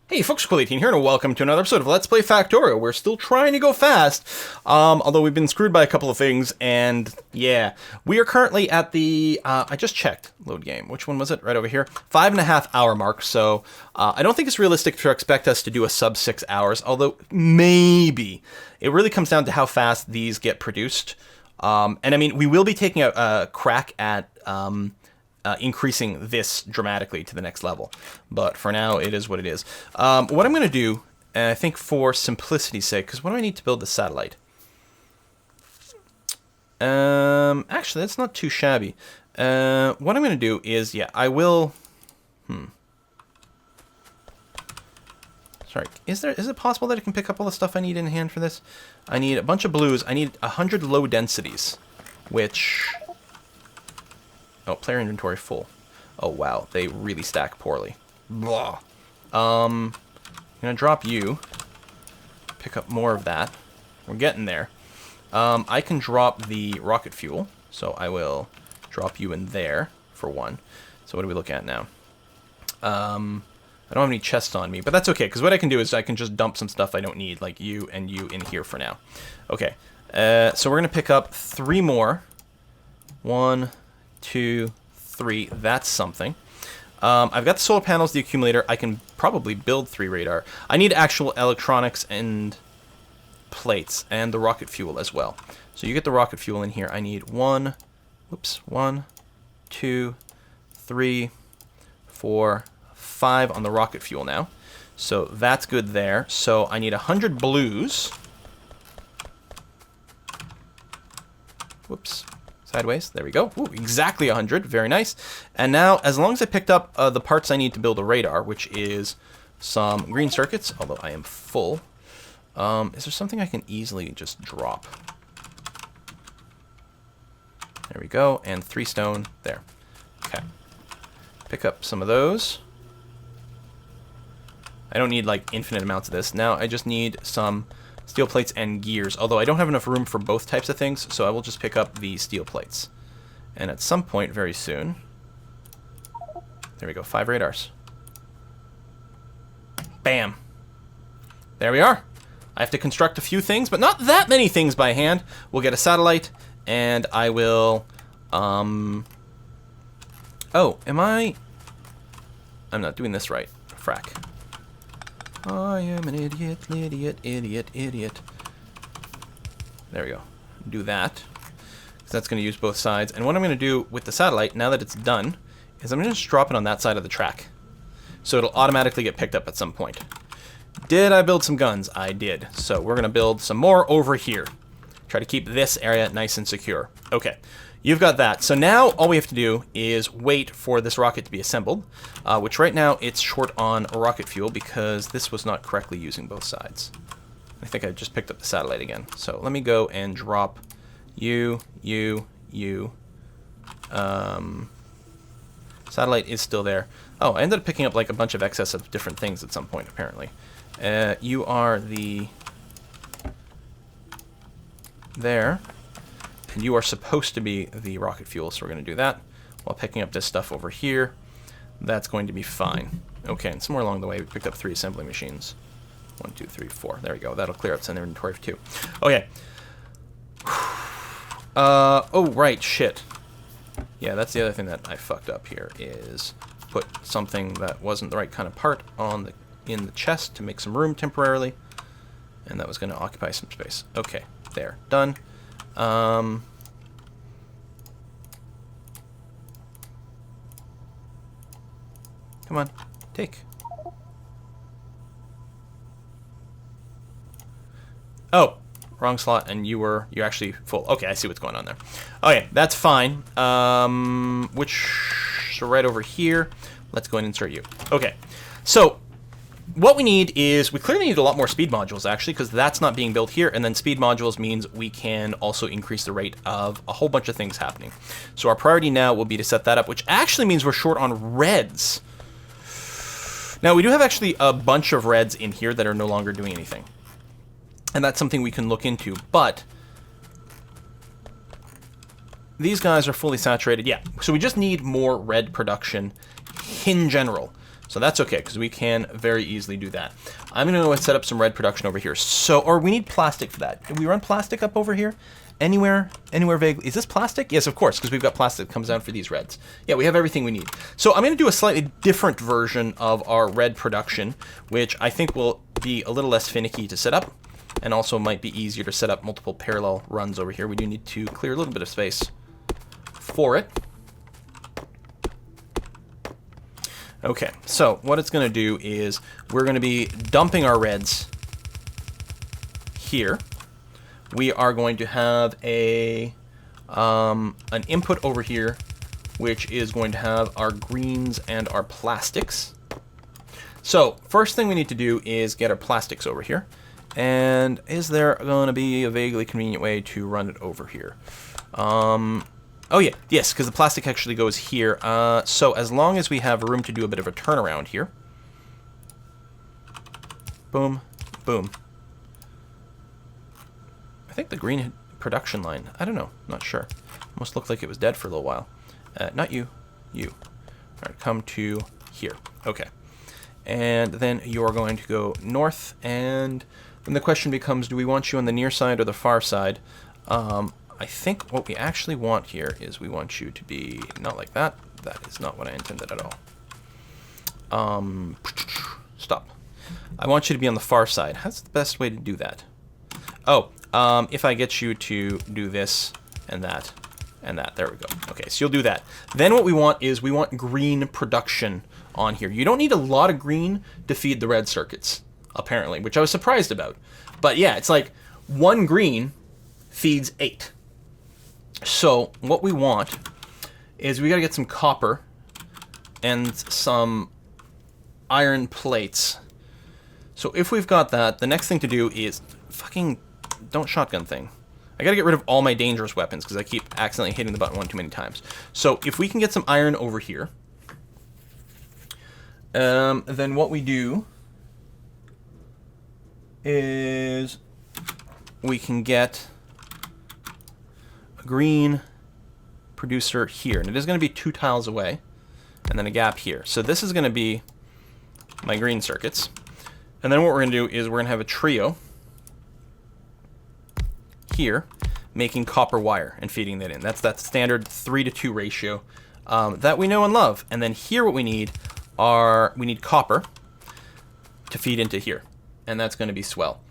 Hey folks, Quilly18 here, and welcome to another episode of Let's Play Factorio. We're still trying to go fast, although we've been screwed by a couple of things, and yeah. We are currently at the, I just checked, load game, which one was it? Right over here. 5.5 hour mark, so I don't think it's realistic to expect us to do a sub 6 hours, although maybe. It really comes down to how fast these get produced. And I mean, we will be taking a crack at, increasing this dramatically to the next level. But for now, it is what it is. What I'm going to do, and I think for simplicity's sake, because what do I need to build the satellite? Actually, that's not too shabby. What I'm going to do is, yeah, I will... Sorry, is it possible that I can pick up all the stuff I need in hand for this? I need a bunch of blues. I need 100 low densities, which... Oh, player inventory full. Oh, wow. They really stack poorly. Blah. I'm going to drop you. Pick up more of that. We're getting there. I can drop the rocket fuel. So I will drop you in there for one. So what do we look at now? I don't have any chests on me, but that's okay. Because what I can do is I can just dump some stuff I don't need, like you and you in here for now. Okay. So we're going to pick up 3 more. 1... 2, 3, that's something. I've got the solar panels, the accumulator. I can probably build 3 radar. I need actual electronics and plates and the rocket fuel as well. So you get the rocket fuel in here. I need 1, 2, 3, 4, 5 on the rocket fuel now. So that's good there. So I need 100 blues. Whoops. Sideways. There we go. Ooh, exactly 100. Very nice. And now, as long as I picked up the parts I need to build a radar, which is some green circuits, although I am full, is there something I can easily just drop? There we go. And 3 stone. There. Okay. Pick up some of those. I don't need, like, infinite amounts of this. Now I just need some... steel plates and gears, although I don't have enough room for both types of things, so I will just pick up the steel plates. And at some point very soon... There we go, 5 radars. Bam! There we are! I have to construct a few things, but not that many things by hand. We'll get a satellite, and I will... Oh, am I... I'm not doing this right. Frack. I am an idiot, idiot, idiot, idiot. There we go. Do that. Because that's going to use both sides. And what I'm going to do with the satellite, now that it's done, is I'm going to just drop it on that side of the track. So it'll automatically get picked up at some point. Did I build some guns? I did. So we're going to build some more over here. Try to keep this area nice and secure. Okay. You've got that. So now all we have to do is wait for this rocket to be assembled, which right now it's short on rocket fuel because this was not correctly using both sides. I think I just picked up the satellite again. So let me go and drop you. Satellite is still there. Oh, I ended up picking up like a bunch of excess of different things at some point, apparently. You are the... There. And you are supposed to be the rocket fuel, so we're going to do that while picking up this stuff over here. That's going to be fine. Okay, and somewhere along the way, we picked up 3 assembly machines. 1, 2, 3, 4. There we go. That'll clear up some inventory for 2. Okay. Oh, right, shit. Yeah, that's the other thing that I fucked up here, is put something that wasn't the right kind of part on in the chest to make some room temporarily. And that was going to occupy some space. Okay, there. Done. Come on, take. Oh, wrong slot, and you're actually full. Okay, I see what's going on there. Okay, that's fine. So right over here, let's go and insert you. Okay, so what we need is, we clearly need a lot more speed modules, actually, because that's not being built here, and then speed modules means we can also increase the rate of a whole bunch of things happening. So our priority now will be to set that up, which actually means we're short on reds. Now, we do have actually a bunch of reds in here that are no longer doing anything. And that's something we can look into, but these guys are fully saturated. Yeah, so we just need more red production in general. So that's okay, because we can very easily do that. I'm going to go and set up some red production over here. So, or we need plastic for that. Did we run plastic up over here? Anywhere vaguely? Is this plastic? Yes, of course, because we've got plastic that comes down for these reds. Yeah, we have everything we need. So I'm going to do a slightly different version of our red production, which I think will be a little less finicky to set up, and also might be easier to set up multiple parallel runs over here. We do need to clear a little bit of space for it. Okay, so what it's going to do is we're going to be dumping our reds here. We are going to have an input over here, which is going to have our greens and our plastics. So first thing we need to do is get our plastics over here. And is there going to be a vaguely convenient way to run it over here? Oh yeah, yes, because the plastic actually goes here. So as long as we have room to do a bit of a turnaround here. Boom, boom. I think the green production line, I don't know, not sure. Almost looked like it was dead for a little while. Not you, you. All right, come to here. Okay. And then you are going to go north, and then the question becomes, do we want you on the near side or the far side? I think what we actually want here is we want you to be not like that. That is not what I intended at all. Stop. I want you to be on the far side. How's the best way to do that? Oh, if I get you to do this and that and that. There we go. Okay, so you'll do that. Then what we want is we want green production on here. You don't need a lot of green to feed the red circuits, apparently, which I was surprised about. But yeah, it's like 1 green feeds 8. So what we want is we got to get some copper and some iron plates. So if we've got that, the next thing to do is fucking don't shotgun thing. I got to get rid of all my dangerous weapons because I keep accidentally hitting the button one too many times. So if we can get some iron over here, then what we do is we can get green producer here, and it is going to be 2 tiles away, and then a gap here. So this is going to be my green circuits, and then what we're going to do is we're going to have a trio here making copper wire and feeding that in. That's that standard 3-to-2 ratio that we know and love. And then here what we need copper to feed into here, and that's going to be swell.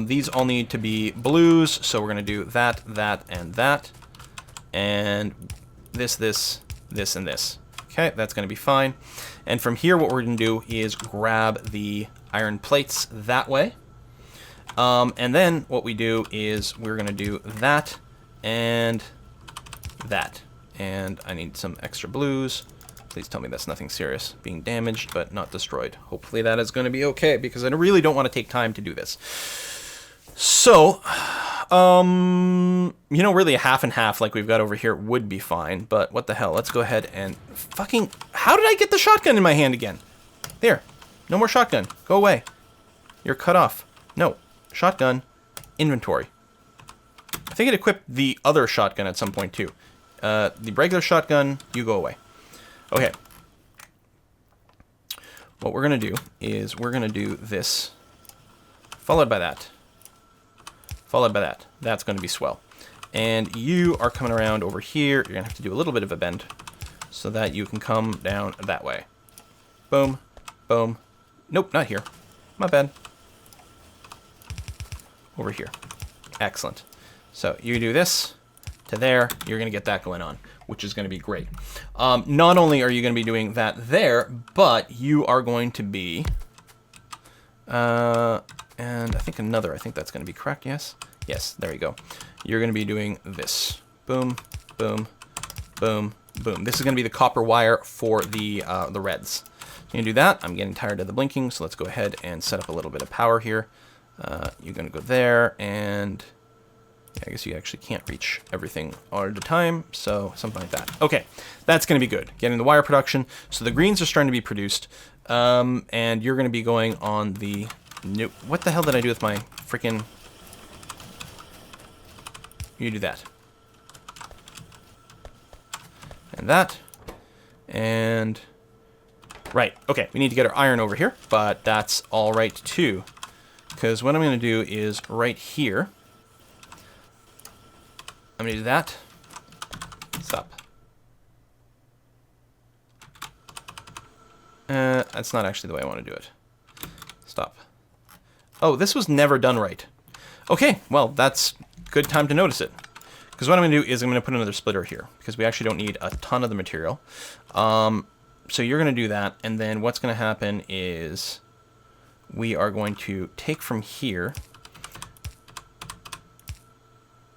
These all need to be blues, so we're going to do that, that, and that. And this, and this. Okay, that's going to be fine. And from here, what we're going to do is grab the iron plates that way. And then what we do is we're going to do that and that. And I need some extra blues. Please tell me that's nothing serious. Being damaged, but not destroyed. Hopefully that is going to be okay, because I really don't want to take time to do this. So, you know, really a half and half like we've got over here would be fine, but what the hell? Let's go ahead and fucking... How did I get the shotgun in my hand again? There. No more shotgun. Go away. You're cut off. No. Shotgun. Inventory. I think it equipped the other shotgun at some point, too. The regular shotgun, you go away. Okay. What we're going to do is we're going to do this, followed by that. Followed by that. That's going to be swell. And you are coming around over here. You're going to have to do a little bit of a bend so that you can come down that way. Boom. Boom. Nope, not here. My bad. Over here. Excellent. So you do this to there. You're going to get that going on, which is going to be great. Not only are you going to be doing that there, but you are going to be... and I think another, I think that's going to be correct, yes? Yes, there you go. You're going to be doing this. Boom, boom, boom, boom. This is going to be the copper wire for the reds. You can do that. I'm getting tired of the blinking, so let's go ahead and set up a little bit of power here. You're going to go there, and yeah, I guess you actually can't reach everything all the time, so something like that. Okay, that's going to be good. Getting the wire production. So the greens are starting to be produced, and you're going to be going on the... Nope. What the hell did I do with my freaking... You do that. And that. And Right, okay, we need to get our iron over here, but that's all right too. Because what I'm going to do is right here, I'm going to do that. Stop. That's not actually the way I want to do it. Stop. Oh, this was never done right. Okay, well, that's good time to notice it. Because what I'm going to do is I'm going to put another splitter here, because we actually don't need a ton of the material. So you're going to do that, and then what's going to happen is we are going to take from here.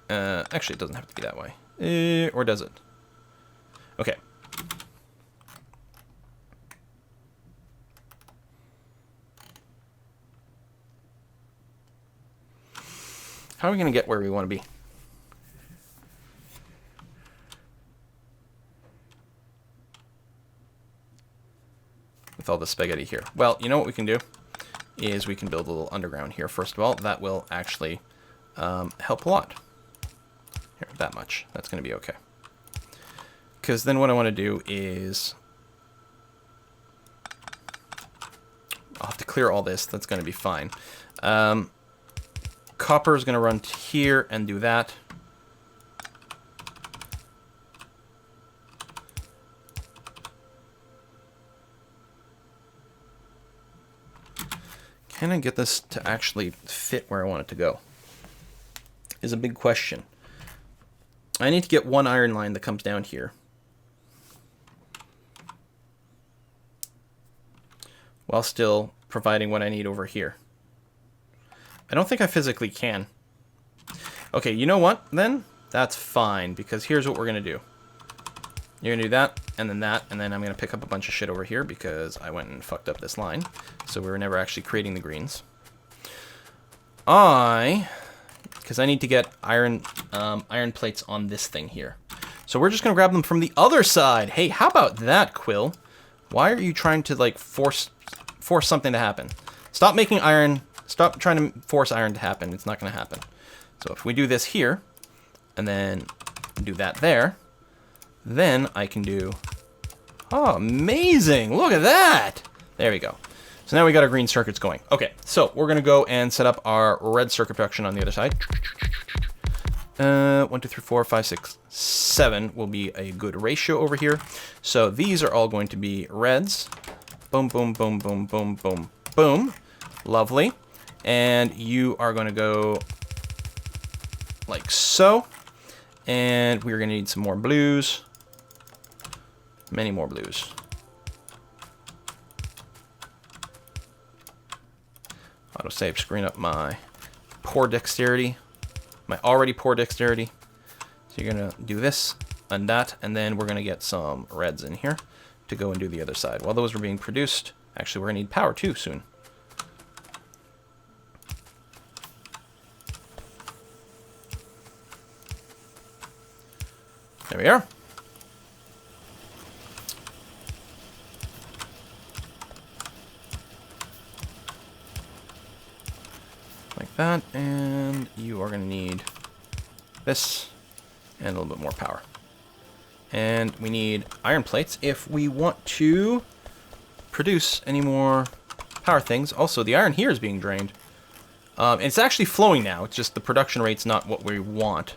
Actually, it doesn't have to be that way. Or does it? Okay. How are we going to get where we want to be? With all the spaghetti here. Well, you know what we can do? Is we can build a little underground here, first of all. That will actually help a lot. Here, that much. That's going to be okay. Because then what I want to do is... I'll have to clear all this. That's going to be fine. Copper is going to run to here and do that. Can I get this to actually fit where I want it to go? Is a big question. I need to get one iron line that comes down here. While still providing what I need over here. I don't think I physically can. Okay, you know what, then? That's fine, because here's what we're going to do. You're going to do that, and then I'm going to pick up a bunch of shit over here, because I went and fucked up this line. So we were never actually creating the greens. Because I need to get iron plates on this thing here. So we're just going to grab them from the other side. Hey, how about that, Quill? Why are you trying to, like, force something to happen? Stop making iron... Stop trying to force iron to happen. It's not going to happen. So if we do this here, and then do that there, then I can do... Oh, amazing! Look at that! There we go. So now we got our green circuits going. Okay, so we're going to go and set up our red circuit production on the other side. 1, 2, 3, 4, 5, 6, 7 will be a good ratio over here. So these are all going to be reds. Boom, boom, boom, boom, boom, boom, boom. Lovely. And you are going to go like so. And we're going to need some more blues. Many more blues. Autosave screwing up my poor dexterity. My already poor dexterity. So you're going to do this and that. And then we're going to get some reds in here to go and do the other side. While those are being produced, actually we're going to need power too soon. There we are. Like that, and you are going to need this and a little bit more power. And we need iron plates if we want to produce any more power things. Also, the iron here is being drained. And it's actually flowing now. It's just the production rate's not what we want.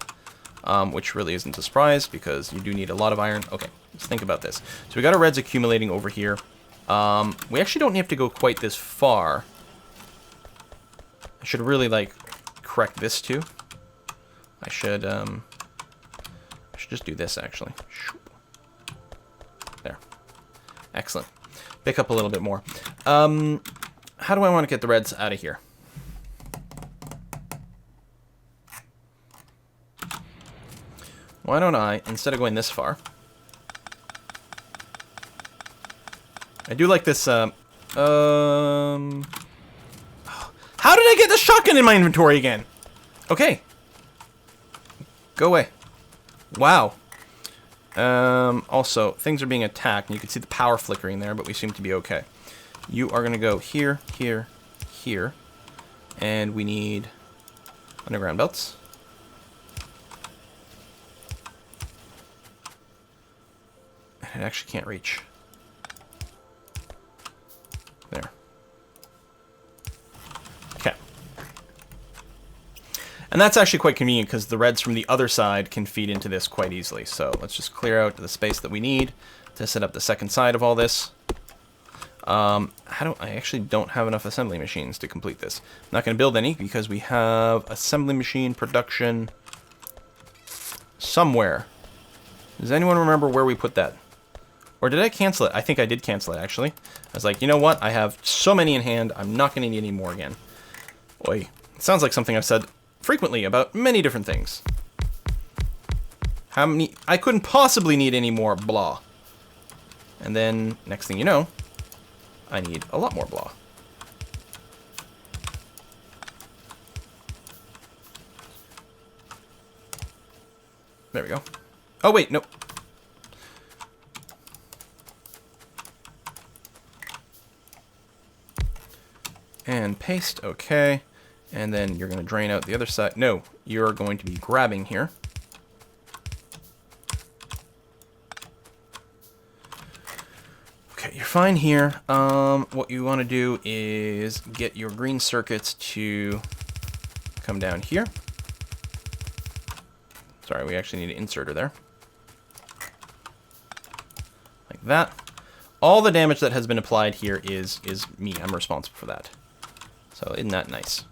Which really isn't a surprise because you do need a lot of iron. Okay, let's think about this. So we got our reds accumulating over here. We actually don't have to go quite this far. I should really, like, correct this too. I should just do this, actually. There. Excellent. Pick up a little bit more. How do I want to get the reds out of here? Why don't I, instead of going this far... I do like this, How did I get the shotgun in my inventory again? Okay. Go away. Wow. Also, things are being attacked, and you can see the power flickering there, but we seem to be okay. You are going to go here, here, here, and we need underground belts. It actually can't reach. And that's actually quite convenient because the reds from the other side can feed into this quite easily. So let's just clear out the space that we need to set up the second side of all this. I actually don't have enough assembly machines to complete this. I'm not going to build any because we have assembly machine production somewhere. Does anyone remember where we put that? Or did I cancel it? I think I did cancel it, actually. I was like, you know what? I have so many in hand, I'm not going to need any more again. Boy, it sounds like something I've said frequently about many different things. How many? I couldn't possibly need any more blah. And then, next thing you know, I need a lot more blah. There we go. Oh, wait, nope. And paste, okay. And then you're going to drain out the other side. No, you're going to be grabbing here. Okay, you're fine here. What you want to do is get your green circuits to come down here. Sorry, we actually need an inserter there. Like that. All the damage that has been applied here is me. I'm responsible for that. So isn't that nice?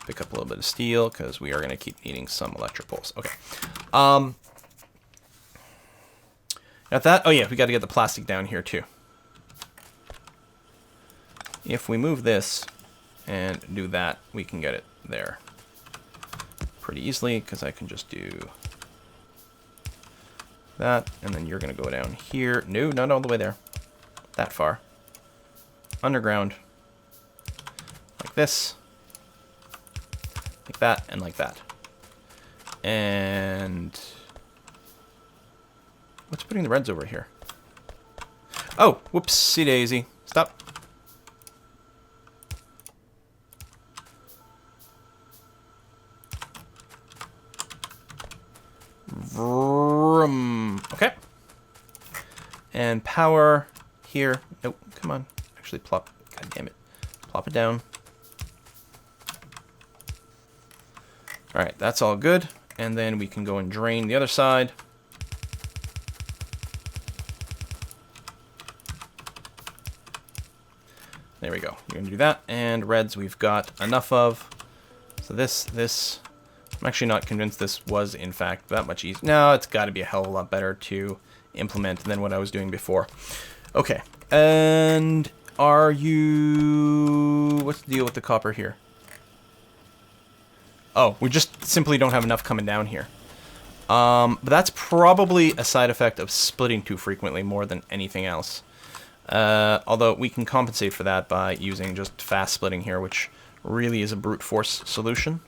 Pick up a little bit of steel because we are going to keep needing some electric poles. Okay. Got that? Oh yeah, we got to get the plastic down here too. If we move this and do that, we can get it there pretty easily because I can just do that, and then you're going to go down here. No, not all the way there. That far. Underground. Like this. Like that, and like that. And what's putting the reds over here? Oh, whoopsie daisy. Stop. Vroom. Okay. And power here. Nope, come on. Actually plop. God damn it. Plop it down. Alright, that's all good. And then we can go and drain the other side. There we go. You're going to do that. And reds we've got enough of. So this... I'm actually not convinced this was, in fact, that much easier. No, it's got to be a hell of a lot better to implement than what I was doing before. Okay. And are you... What's the deal with the copper here? Oh, we just simply don't have enough coming down here. But that's probably a side effect of splitting too frequently more than anything else. Although we can compensate for that by using just fast splitting here, which really is a brute force solution.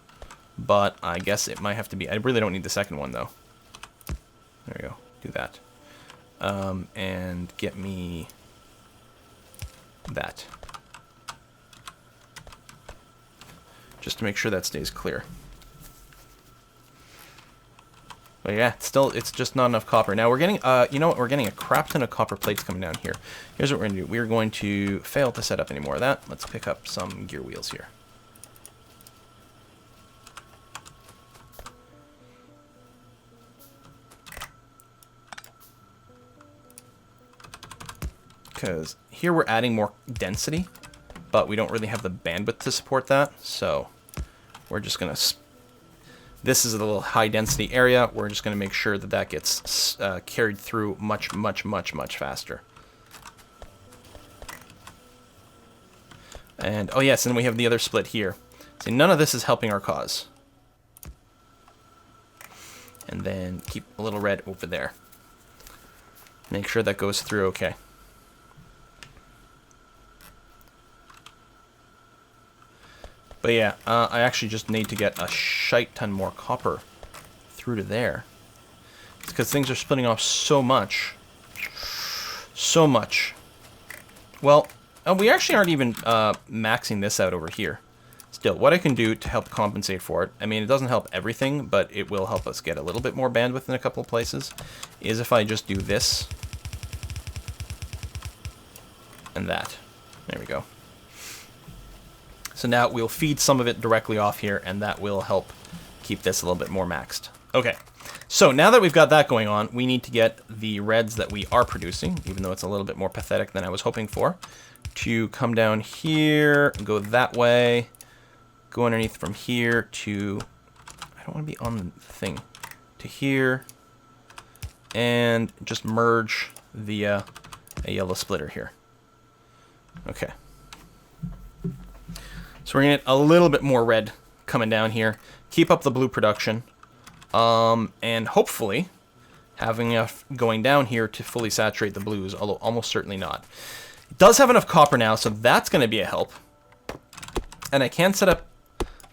But I guess it might have to be... I really don't need the second one, though. There we go. Do that. And get me that. Just to make sure that stays clear. But yeah, still, it's just not enough copper. Now we're getting, you know what? We're getting a crap ton of copper plates coming down here. Here's what we're going to do. We're going to fail to set up any more of that. Let's pick up some gear wheels here. Because here we're adding more density, but we don't really have the bandwidth to support that. So we're just going to... This is a little high density area. We're just going to make sure that that gets carried through much faster. And, oh yes, and we have the other split here. See, none of this is helping our cause. And then keep a little red over there. Make sure that goes through okay. But yeah, I actually just need to get a shite ton more copper through to there. It's because things are splitting off so much. So much. Well, we actually aren't even maxing this out over here. Still, what I can do to help compensate for it, I mean, it doesn't help everything, but it will help us get a little bit more bandwidth in a couple of places, is if I just do this. And that. There we go. So now we'll feed some of it directly off here, and that will help keep this a little bit more maxed. Okay, so now that we've got that going on, we need to get the reds that we are producing, even though it's a little bit more pathetic than I was hoping for, to come down here, go that way, go underneath from here to, I don't want to be on the thing, to here, and just merge the a yellow splitter here. Okay. So we're going to get a little bit more red coming down here. Keep up the blue production. And hopefully having enough going down here to fully saturate the blues, although almost certainly not. It does have enough copper now, so that's going to be a help. And I can set up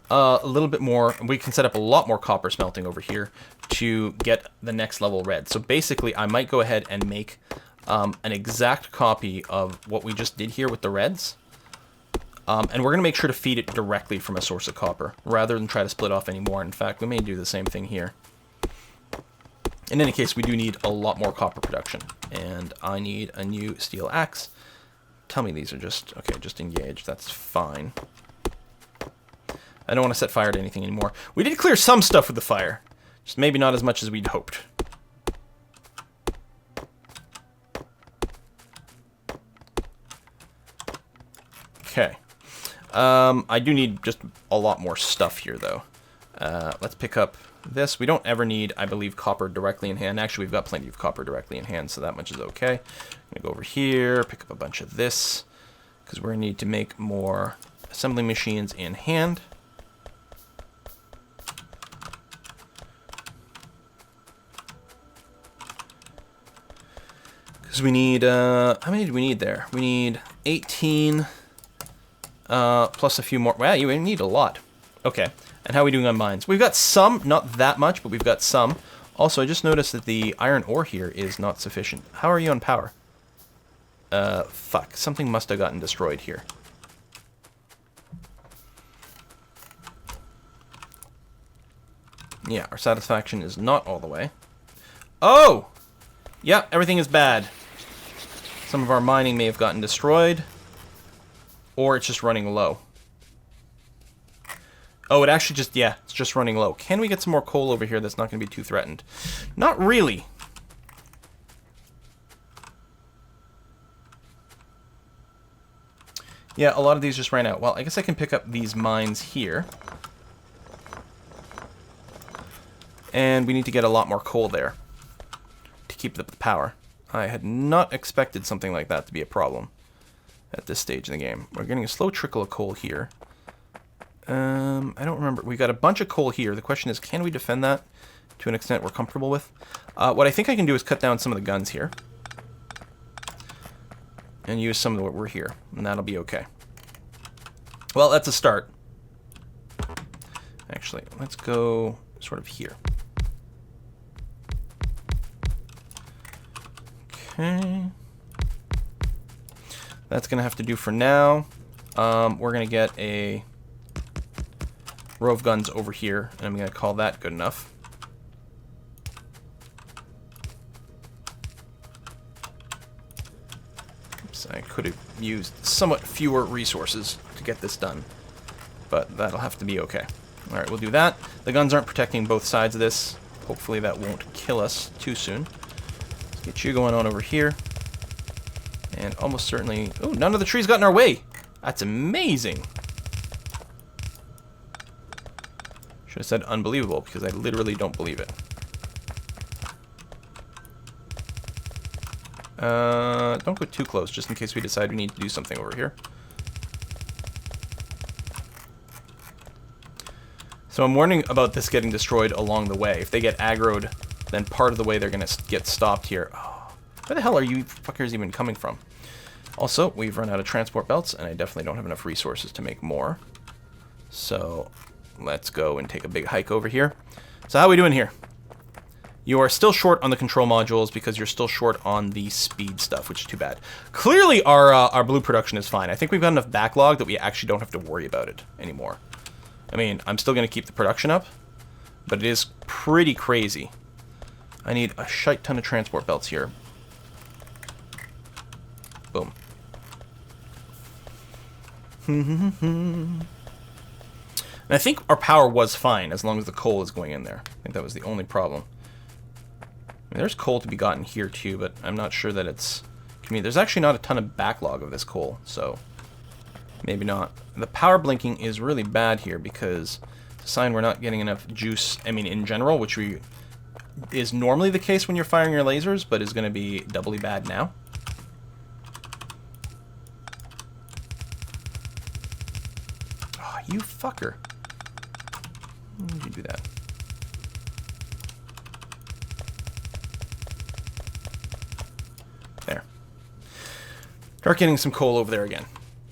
a little bit more. We can set up a lot more copper smelting over here to get the next level red. So basically, I might go ahead and make an exact copy of what we just did here with the reds. And we're going to make sure to feed it directly from a source of copper, rather than try to split off any more. In fact, we may do the same thing here. In any case, we do need a lot more copper production. And I need a new steel axe. Tell me these are just, okay, just engaged. That's fine. I don't want to set fire to anything anymore. We did clear some stuff with the fire. Just maybe not as much as we'd hoped. Okay. I do need just a lot more stuff here, though. Let's pick up this. We don't ever need, I believe, copper directly in hand. Actually, we've got plenty of copper directly in hand, so that much is okay. I'm going to go over here, pick up a bunch of this, because we're going to need to make more assembly machines in hand. Because we need, how many do we need there? We need 18... plus a few more. Wow, you need a lot. Okay, and how are we doing on mines? We've got some, not that much, but we've got some. Also, I just noticed that the iron ore here is not sufficient. How are you on power? Fuck. Something must have gotten destroyed here. Yeah, our satisfaction is not all the way. Oh! Yeah, everything is bad. Some of our mining may have gotten destroyed. Or it's just running low. Oh, it actually just, yeah, it's just running low. Can we get some more coal over here that's not going to be too threatened? Not really. Yeah, a lot of these just ran out. Well, I guess I can pick up these mines here. And we need to get a lot more coal there to keep the power. I had not expected something like that to be a problem at this stage in the game. We're getting a slow trickle of coal here. I don't remember. We got a bunch of coal here. The question is, can we defend that to an extent we're comfortable with? What I think I can do is cut down some of the guns here. And use some of what we're here. And that'll be okay. Well, that's a start. Actually, let's go sort of here. Okay. That's going to have to do for now. We're going to get a row of guns over here, and I'm going to call that good enough. Oops, I could have used somewhat fewer resources to get this done, but that'll have to be okay. Alright, we'll do that. The guns aren't protecting both sides of this. Hopefully that won't kill us too soon. Let's get you going on over here. And almost certainly... Oh, none of the trees got in our way! That's amazing! Should have said unbelievable, because I literally don't believe it. Don't go too close, just in case we decide we need to do something over here. So I'm warning about this getting destroyed along the way. If they get aggroed, then part of the way they're going to get stopped here. Oh, where the hell are you fuckers even coming from? Also, we've run out of transport belts, and I definitely don't have enough resources to make more. So let's go and take a big hike over here. So how are we doing here? You are still short on the control modules because you're still short on the speed stuff, which is too bad. Clearly, our blue production is fine. I think we've got enough backlog that we actually don't have to worry about it anymore. I mean, I'm still going to keep the production up, but it is pretty crazy. I need a shite ton of transport belts here. Boom. And I think our power was fine as long as the coal is going in there. I think that was the only problem. I mean, there's coal to be gotten here too, but I'm not sure that it's... There's actually not a ton of backlog of this coal, so maybe not. The power blinking is really bad here because it's a sign we're not getting enough juice, I mean, in general, which is normally the case when you're firing your lasers, but is going to be doubly bad now. Oh, you fucker. Why did you do that? There. Start getting some coal over there again.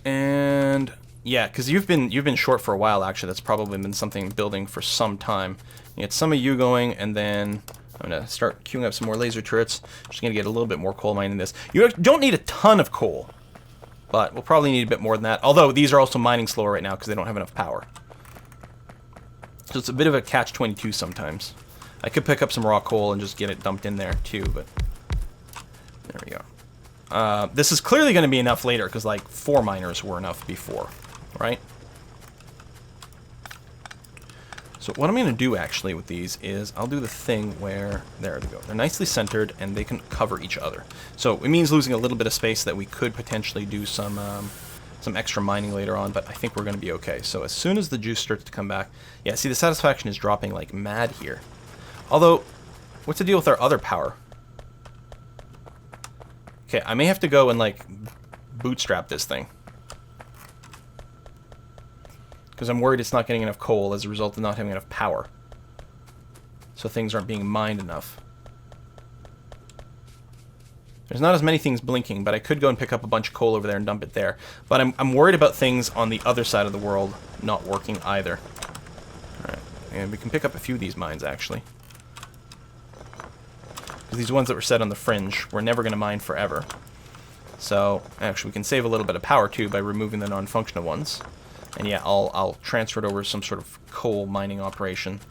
And yeah, because you've been short for a while, actually. That's probably been something building for some time. You get some of you going, and then I'm going to start queuing up some more laser turrets. Just going to get a little bit more coal mining this. You don't need a ton of coal, but we'll probably need a bit more than that. Although these are also mining slower right now because they don't have enough power. So it's a bit of a catch-22 sometimes. I could pick up some raw coal and just get it dumped in there too, but there we go. This is clearly going to be enough later, because like 4 miners were enough before, right? So what I'm going to do actually with these is I'll do the thing where, there we go, they're nicely centered and they can cover each other. So it means losing a little bit of space that we could potentially do some extra mining later on, but I think we're going to be okay. So as soon as the juice starts to come back, yeah, see the satisfaction is dropping like mad here. Although, what's the deal with our other power? Okay, I may have to go and, like, bootstrap this thing. Because I'm worried it's not getting enough coal as a result of not having enough power. So things aren't being mined enough. There's not as many things blinking, but I could go and pick up a bunch of coal over there and dump it there. But I'm worried about things on the other side of the world not working either. Alright, and we can pick up a few of these mines, actually. These ones that were set on the fringe, we're never going to mine forever. So, actually, we can save a little bit of power, too, by removing the non-functional ones. And yeah, I'll transfer it over to some sort of coal mining operation.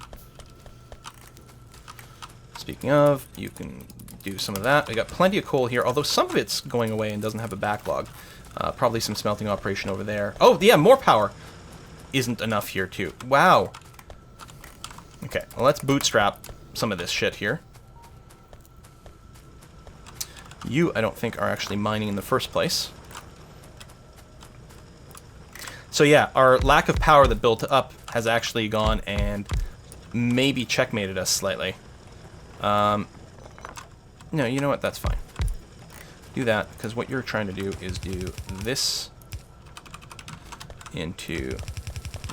Speaking of, you can do some of that. We got plenty of coal here, although some of it's going away and doesn't have a backlog. Probably some smelting operation over there. Oh, yeah, more power isn't enough here, too. Wow. Okay, well, let's bootstrap some of this shit here. You, I don't think, are actually mining in the first place. So yeah, our lack of power that built up has actually gone and maybe checkmated us slightly. No, you know what? That's fine. Do that, because what you're trying to do is do this into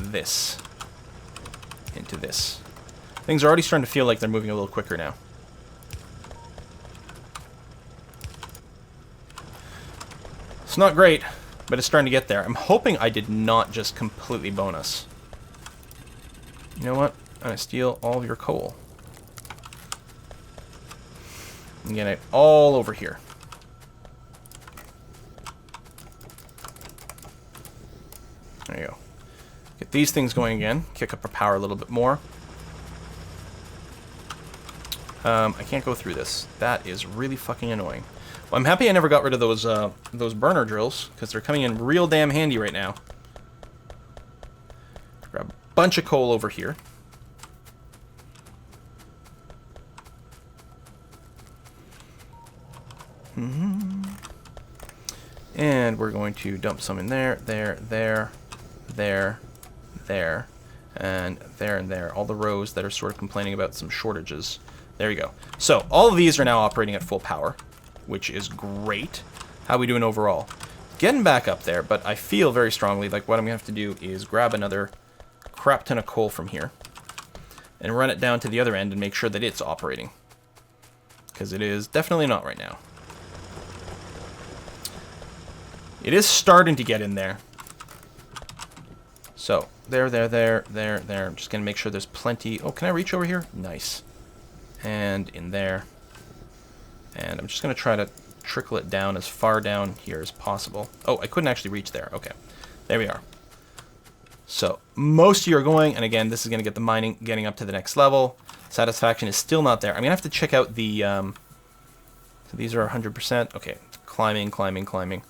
this into this. Things are already starting to feel like they're moving a little quicker now. It's not great, but it's starting to get there. I'm hoping I did not just completely bonus. You know what? I'm going to steal all of your coal. And get it all over here. There you go. Get these things going again. Kick up our power a little bit more. I can't go through this. That is really fucking annoying. Well, I'm happy I never got rid of those burner drills, because they're coming in real damn handy right now. Grab a bunch of coal over here. And we're going to dump some in there, there, and there. All the rows that are sort of complaining about some shortages. There you go. So, all of these are now operating at full power, which is great. How are we doing overall? Getting back up there, but I feel very strongly like what I'm going to have to do is grab another crap ton of coal from here and run it down to the other end and make sure that it's operating. Because it is definitely not right now. It is starting to get in there. So, there. I'm just going to make sure there's plenty. Oh, can I reach over here? Nice. And in there. And I'm just going to try to trickle it down as far down here as possible. Oh, I couldn't actually reach there. Okay. There we are. So, most of you are going, and again, this is going to get the mining getting up to the next level. Satisfaction is still not there. I'm going to have to check out the... so these are 100%. Okay, climbing.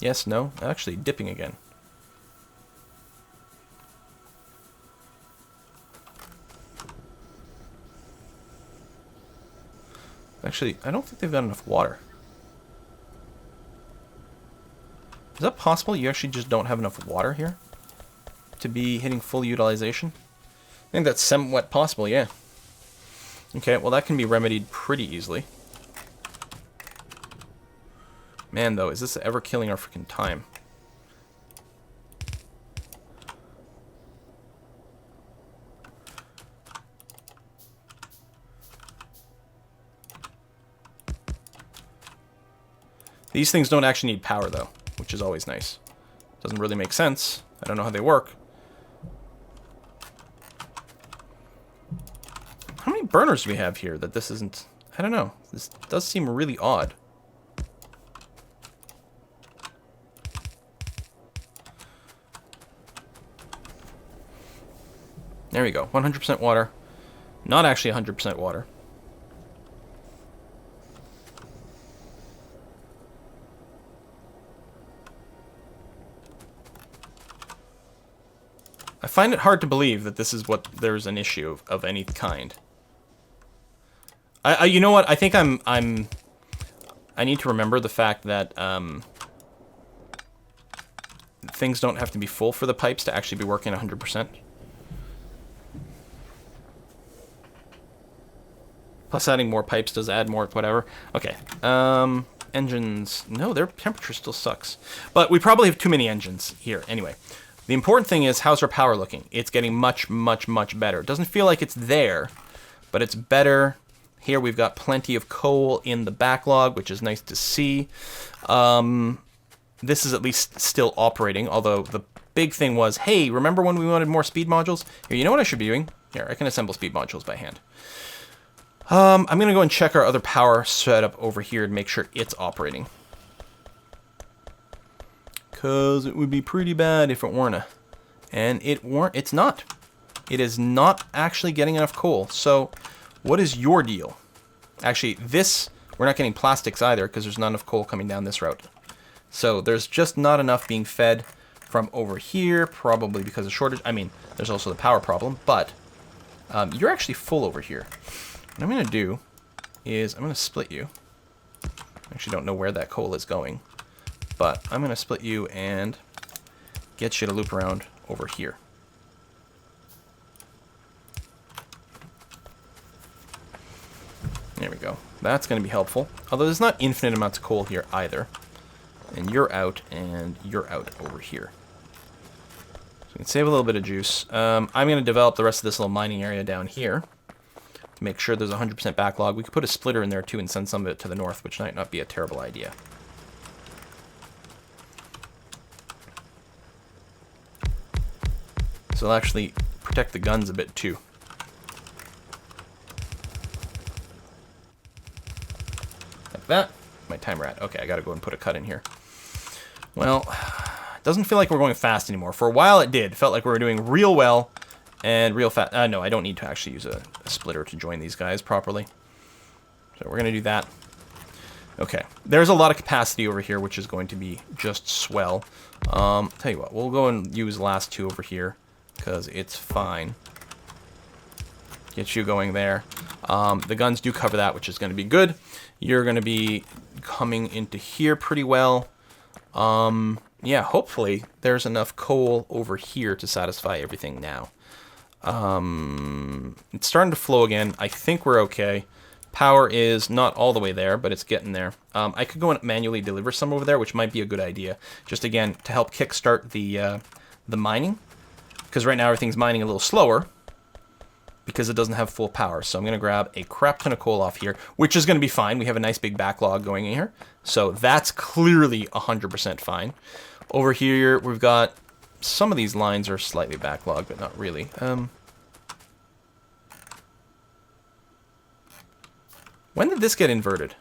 Yes, no. Actually, dipping again. Actually, I don't think they've got enough water. Is that possible? You actually just don't have enough water here to be hitting full utilization? I think that's somewhat possible, yeah. Okay, well that can be remedied pretty easily. Man, though, is this ever killing our freaking time? These things don't actually need power, though, which is always nice. Doesn't really make sense. I don't know how they work. How many burners do we have here that this isn't... I don't know. This does seem really odd. There we go. 100% water. Not actually 100% water. I find it hard to believe that this is what there's an issue of any kind. You know what? I think I need to remember the fact that things don't have to be full for the pipes to actually be working 100%. Plus adding more pipes does add more whatever. Okay. Engines. No, their temperature still sucks. But we probably have too many engines here. Anyway. The important thing is, how's our power looking? It's getting much, much, much better. It doesn't feel like it's there, but it's better. Here we've got plenty of coal in the backlog, which is nice to see. This is at least still operating, although the big thing was, hey, remember when we wanted more speed modules? Here, you know what I should be doing? Here, I can assemble speed modules by hand. I'm going to go and check our other power setup over here and make sure it's operating. Because it would be pretty bad if it weren't. And it's not. It is not actually getting enough coal. So, what is your deal? Actually, we're not getting plastics either because there's not enough coal coming down this route. So, there's just not enough being fed from over here, probably because of shortage. I mean, there's also the power problem, but you're actually full over here. What I'm going to do is I'm going to split you. I actually don't know where that coal is going. But I'm going to split you and get you to loop around over here. There we go. That's going to be helpful. Although there's not infinite amounts of coal here either. And you're out over here. So we can save a little bit of juice. I'm going to develop the rest of this little mining area down here to make sure there's 100% backlog. We could put a splitter in there too and send some of it to the north, which might not be a terrible idea. So it'll actually protect the guns a bit too. Like that. My timer at. Okay, I gotta go and put a cut in here. Well, it doesn't feel like we're going fast anymore. For a while it did. It felt like we were doing real well and real fast. No, I don't need to actually use a splitter to join these guys properly. So we're gonna do that. Okay, there's a lot of capacity over here, which is going to be just swell. Tell you what, we'll go and use the last two over here. Because it's fine. Get you going there. The guns do cover that, which is going to be good. You're going to be coming into here pretty well. Yeah, hopefully there's enough coal over here to satisfy everything now. It's starting to flow again. I think we're okay. Power is not all the way there, but it's getting there. I could go and manually deliver some over there, which might be a good idea. Just again, to help kickstart the mining. Because right now everything's mining a little slower because it doesn't have full power. So I'm going to grab a crap ton of coal off here, which is going to be fine. We have a nice big backlog going in here. So that's clearly 100% fine. Over here, we've got some of these lines are slightly backlogged, but not really. When did this get inverted?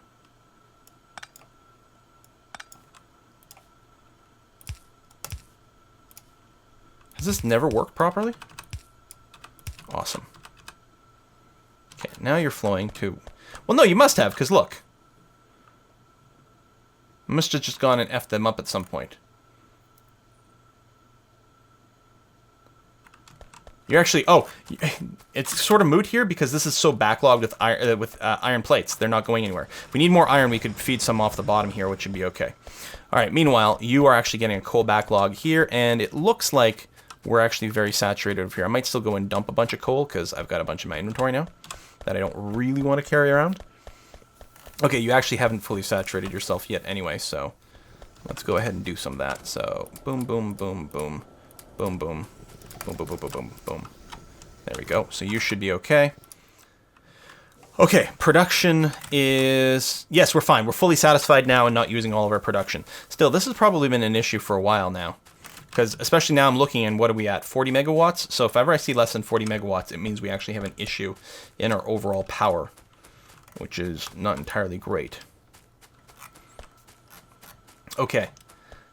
Does this never work properly? Awesome. Okay, now you're flowing to... Well, no, you must have, because look. I must have just gone and effed them up at some point. You're actually... Oh, it's sort of moot here because this is so backlogged with iron plates. They're not going anywhere. If we need more iron, we could feed some off the bottom here, which would be okay. All right, meanwhile, you are actually getting a coal backlog here, and it looks like we're actually very saturated over here. I might still go and dump a bunch of coal because I've got a bunch in my inventory now that I don't really want to carry around. Okay, you actually haven't fully saturated yourself yet anyway, so let's go ahead and do some of that. So, boom, boom, boom, boom, boom, boom. Boom, boom, boom, boom, boom, boom. There we go. So you should be okay. Okay, production is... Yes, we're fine. We're fully satisfied now and not using all of our production. Still, this has probably been an issue for a while now. Because especially now I'm looking and what are we at? 40 megawatts? So if ever I see less than 40 megawatts, it means we actually have an issue in our overall power, which is not entirely great. Okay.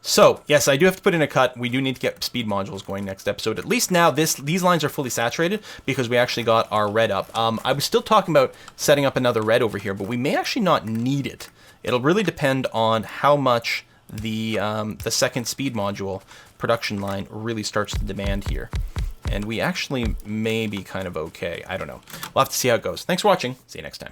So, yes, I do have to put in a cut. We do need to get speed modules going next episode. At least now these lines are fully saturated because we actually got our red up. I was still talking about setting up another red over here, but we may actually not need it. It'll really depend on how much the second speed module production line really starts to demand here. And we actually may be kind of okay. I don't know. We'll have to see how it goes. Thanks for watching. See you next time.